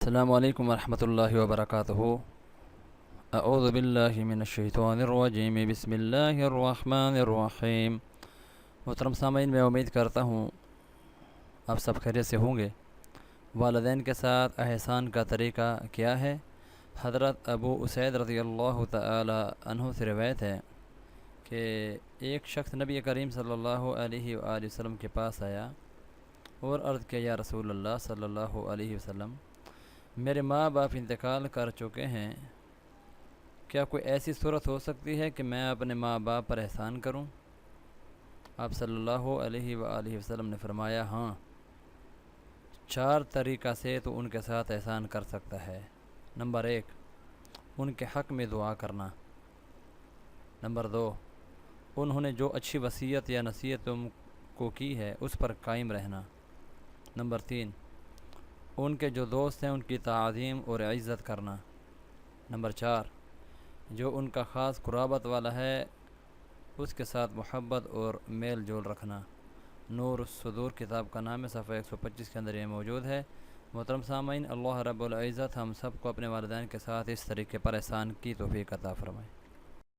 السلام علیکم ورحمۃ اللہ وبرکاتہ۔ اعوذ باللہ من الشیطان الرجیم، بسم اللہ الرحمن الرحیم۔ محترم سامعین، میں امید کرتا ہوں آپ سب خیریت سے ہوں گے۔ والدین کے ساتھ احسان کا طریقہ کیا ہے؟ حضرت ابو اسید رضی اللہ تعالی عنہ سے روایت ہے کہ ایک شخص نبی کریم صلی اللہ علیہ وآلہ وسلم کے پاس آیا اور عرض کیا، یا رسول اللہ صلی اللہ علیہ وسلم، میرے ماں باپ انتقال کر چکے ہیں، کیا کوئی ایسی صورت ہو سکتی ہے کہ میں اپنے ماں باپ پر احسان کروں؟ آپ صلی اللہ علیہ وآلہ وسلم نے فرمایا، ہاں، 4 طریقہ سے تو ان کے ساتھ احسان کر سکتا ہے۔ نمبر 1، ان کے حق میں دعا کرنا۔ نمبر 2، انہوں نے جو اچھی وصیت یا نصیحت تم کو کی ہے اس پر قائم رہنا۔ نمبر 3، ان کے جو دوست ہیں ان کی تعظیم اور عزت کرنا۔ نمبر 4، جو ان کا خاص قرابت والا ہے اس کے ساتھ محبت اور میل جول رکھنا۔ نور الصدور کتاب کا نام ہے، صفحہ 125 کے اندر یہ موجود ہے۔ محترم سامعین، اللہ رب العزت ہم سب کو اپنے والدین کے ساتھ اس طریقے پر احسان کی توفیق عطا فرمائے۔